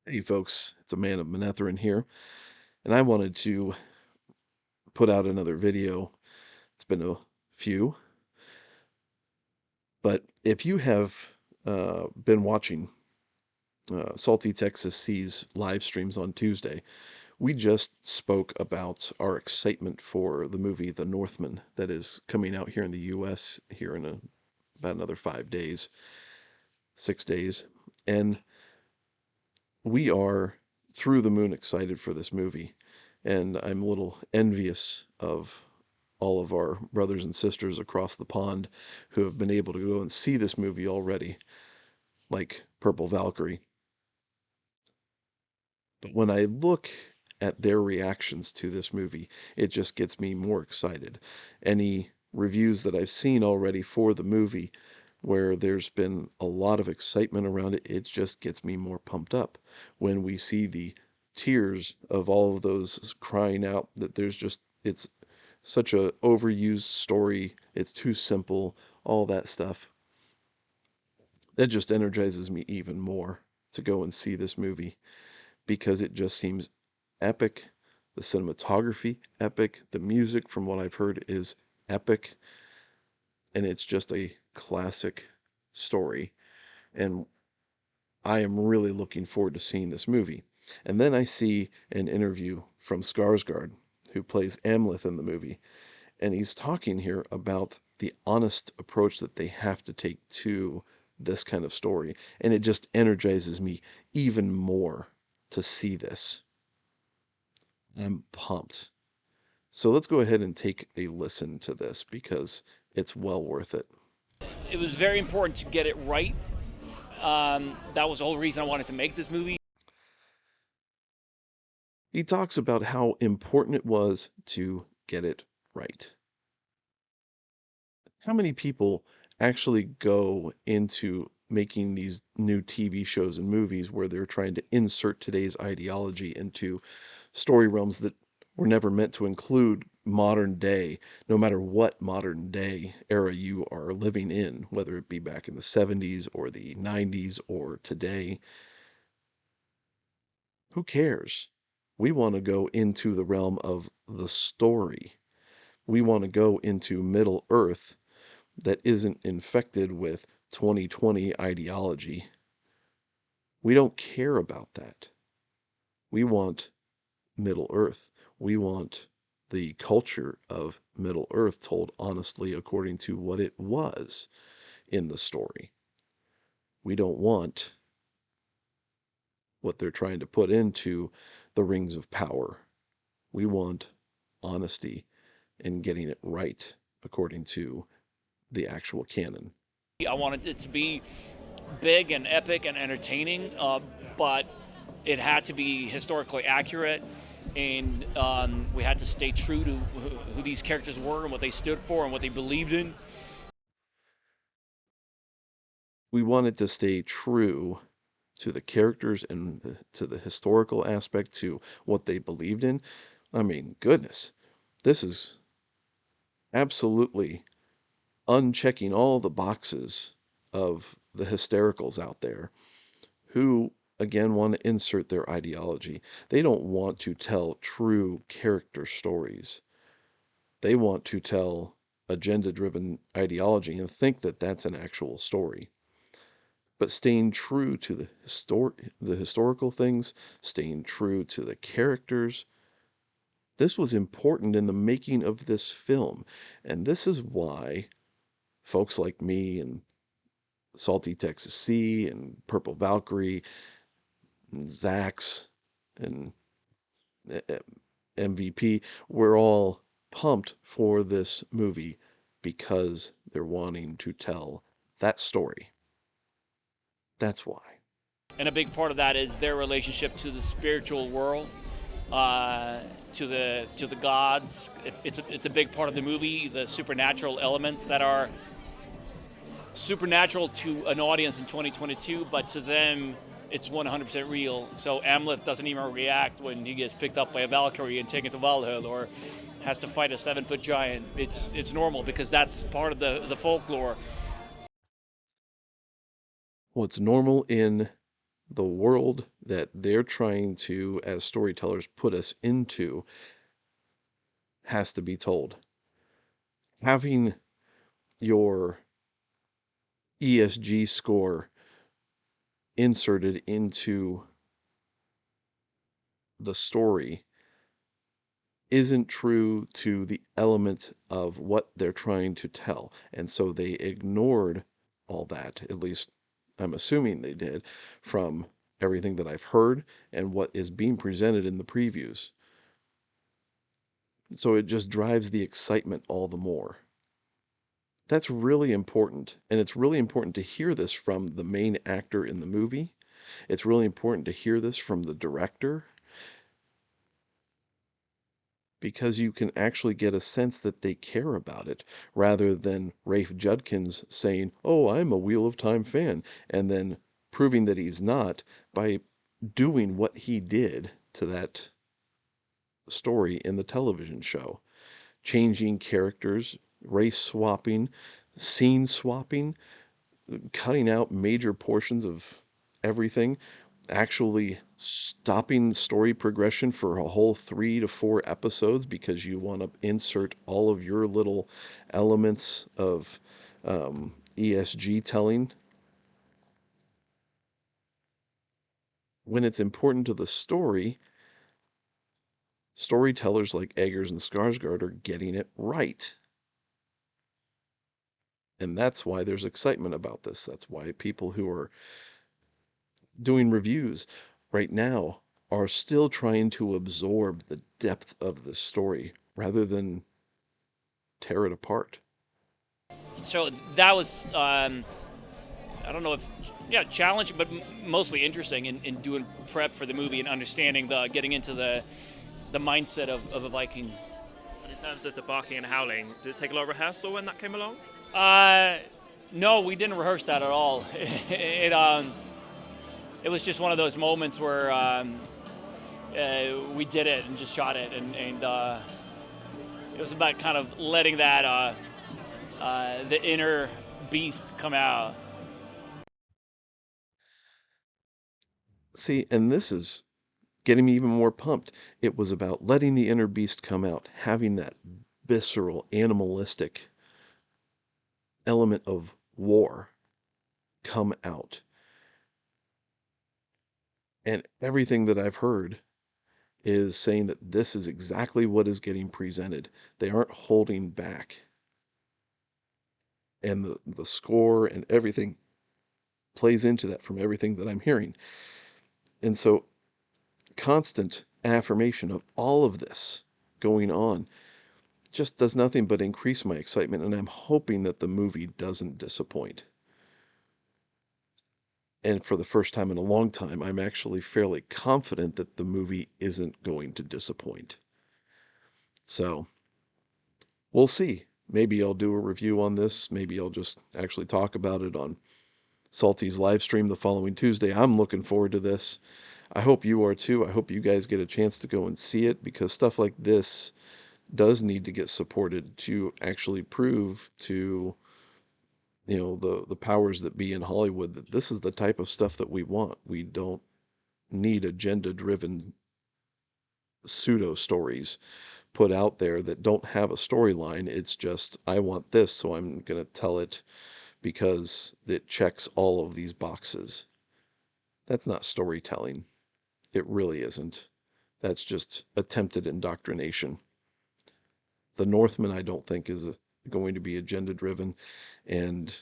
Hey folks, it's a man of Manetheren here, and I wanted to put out another video. It's been a few, but if you have been watching Salty Texas C's live streams on Tuesday, we just spoke about our excitement for the movie The Northman that is coming out here in the U.S. here in about another 5 days, 6 days, and we are through the moon excited for this movie. And I'm a little envious of all of our brothers and sisters across the pond who have been able to go and see this movie already, like Purple Valkyrie. But when I look at their reactions to this movie, it just gets me more excited. Any reviews that I've seen already for the movie where there's been a lot of excitement around it, it just gets me more pumped up. When we see the tears of all of those crying out that it's such a overused story, it's too simple, all that stuff. That just energizes me even more to go and see this movie because it just seems epic. The cinematography, epic. The music, from what I've heard, is epic. And it's just a classic story. And I am really looking forward to seeing this movie. And then I see an interview from Skarsgard, who plays Amleth in the movie. And he's talking here about the honest approach that they have to take to this kind of story. And it just energizes me even more to see this. I'm pumped. So let's go ahead and take a listen to this because it's well worth it. It was very important to get it right. That was the whole reason I wanted to make this movie. He talks about how important it was to get it right. How many people actually go into making these new TV shows and movies where they're trying to insert today's ideology into story realms that were never meant to include modern day, no matter what modern day era you are living in, whether it be back in the 70s or the 90s or today? Who cares? We want to go into the realm of the story. We want to go into Middle Earth that isn't infected with 2020 ideology. We don't care about that. We want Middle Earth. We want the culture of Middle Earth told honestly according to what it was in the story. We don't want what they're trying to put into the rings of power. We want honesty and getting it right according to the actual canon. I wanted it to be big and epic and entertaining, but it had to be historically accurate, and we had to stay true to who these characters were and what they stood for and what they believed in. We wanted to stay true to the characters and to the historical aspect, to what they believed in. I mean, goodness, this is absolutely unchecking all the boxes of the hystericals out there who, again, want to insert their ideology. They don't want to tell true character stories. They want to tell agenda-driven ideology and think that that's an actual story. But staying true to the historical things, staying true to the characters, this was important in the making of this film. And this is why folks like me and Salty Texas C and Purple Valkyrie and Zax and MVP, we're all pumped for this movie because they're wanting to tell that story. That's why. And a big part of that is their relationship to the spiritual world, uh, to the gods. It's a big part of the movie. The supernatural elements that are supernatural to an audience in 2022, but to them, it's 100% real. So Amleth doesn't even react when he gets picked up by a Valkyrie and taken to Valhalla, or has to fight a 7-foot giant. It's normal because that's part of the folklore. What's normal in the world that they're trying to, as storytellers, put us into has to be told. Having your ESG score inserted into the story isn't true to the element of what they're trying to tell. And so they ignored all that, at least I'm assuming they did, from everything that I've heard and what is being presented in the previews. So it just drives the excitement all the more. That's really important. And it's really important to hear this from the main actor in the movie. It's really important to hear this from the director, because you can actually get a sense that they care about it rather than Rafe Judkins saying, "Oh, I'm a Wheel of Time fan," and then proving that he's not by doing what he did to that story in the television show, changing characters, race swapping, scene swapping, cutting out major portions of everything, actually stopping story progression for a whole 3 to 4 episodes because you want to insert all of your little elements of ESG telling when it's important to the story. Storytellers like Eggers and Skarsgård are getting it right. And that's why there's excitement about this. That's why people who are doing reviews right now are still trying to absorb the depth of the story rather than tear it apart. So that was, I don't know if, yeah, challenging, but mostly interesting in doing prep for the movie and understanding getting into the mindset of a Viking. And in terms of the barking and howling, did it take a lot of rehearsal when that came along? Uh, no, we didn't rehearse that at all. It was just one of those moments where we did it and just shot it, and it was about kind of letting that the inner beast come out. See, and this is getting me even more pumped. It was about letting the inner beast come out, having that visceral, animalistic element of war come out. And everything that I've heard is saying that this is exactly what is getting presented. They aren't holding back. And the score and everything plays into that from everything that I'm hearing. And so constant affirmation of all of this going on just does nothing but increase my excitement, and I'm hoping that the movie doesn't disappoint. And for the first time in a long time, I'm actually fairly confident that the movie isn't going to disappoint. So we'll see. Maybe I'll do a review on this. Maybe I'll just actually talk about it on Salty's live stream the following Tuesday. I'm looking forward to this. I hope you are too. I hope you guys get a chance to go and see it, because stuff like this does need to get supported to actually prove to the powers that be in Hollywood that this is the type of stuff that we want. We don't need agenda driven pseudo stories put out there that don't have a storyline. It's just, I want this, so I'm going to tell it because it checks all of these boxes. That's not storytelling. It really isn't. That's just attempted indoctrination. The Northman, I don't think, is going to be agenda driven, and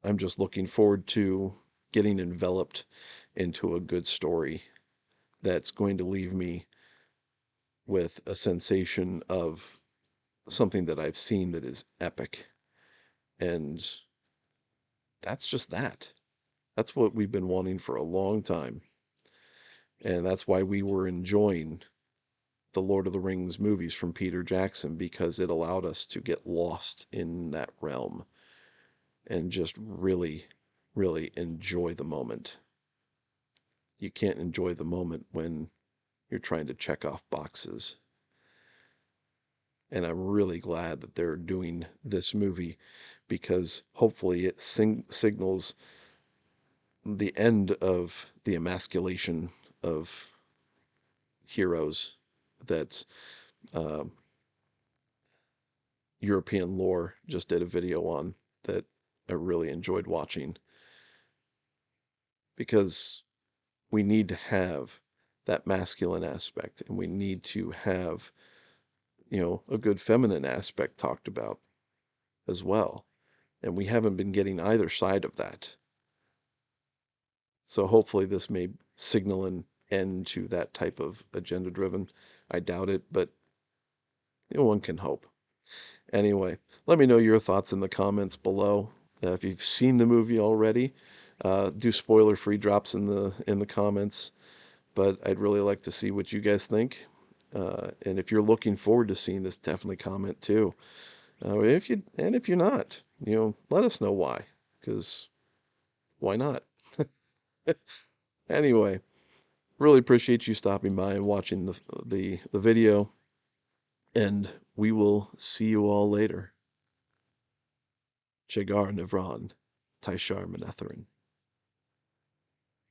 I'm just looking forward to getting enveloped into a good story that's going to leave me with a sensation of something that I've seen that is epic. And that's just that. That's what we've been wanting for a long time. And that's why we were enjoying the Lord of the Rings movies from Peter Jackson, because it allowed us to get lost in that realm and just really, really enjoy the moment. You can't enjoy the moment when you're trying to check off boxes. And I'm really glad that they're doing this movie, because hopefully it signals the end of the emasculation of heroes that uh, European lore just did a video on that I really enjoyed watching, because we need to have that masculine aspect, and we need to have, a good feminine aspect talked about as well. And we haven't been getting either side of that. So hopefully this may signal an end to that type of agenda driven. I doubt it, but one can hope. Anyway, let me know your thoughts in the comments below. If you've seen the movie already, do spoiler-free drops in the comments. But I'd really like to see what you guys think. And if you're looking forward to seeing this, definitely comment too. If you're not, let us know why. Because why not? Anyway, really appreciate you stopping by and watching the video. And we will see you all later. Jagar Nivran, Taishar Manetharin.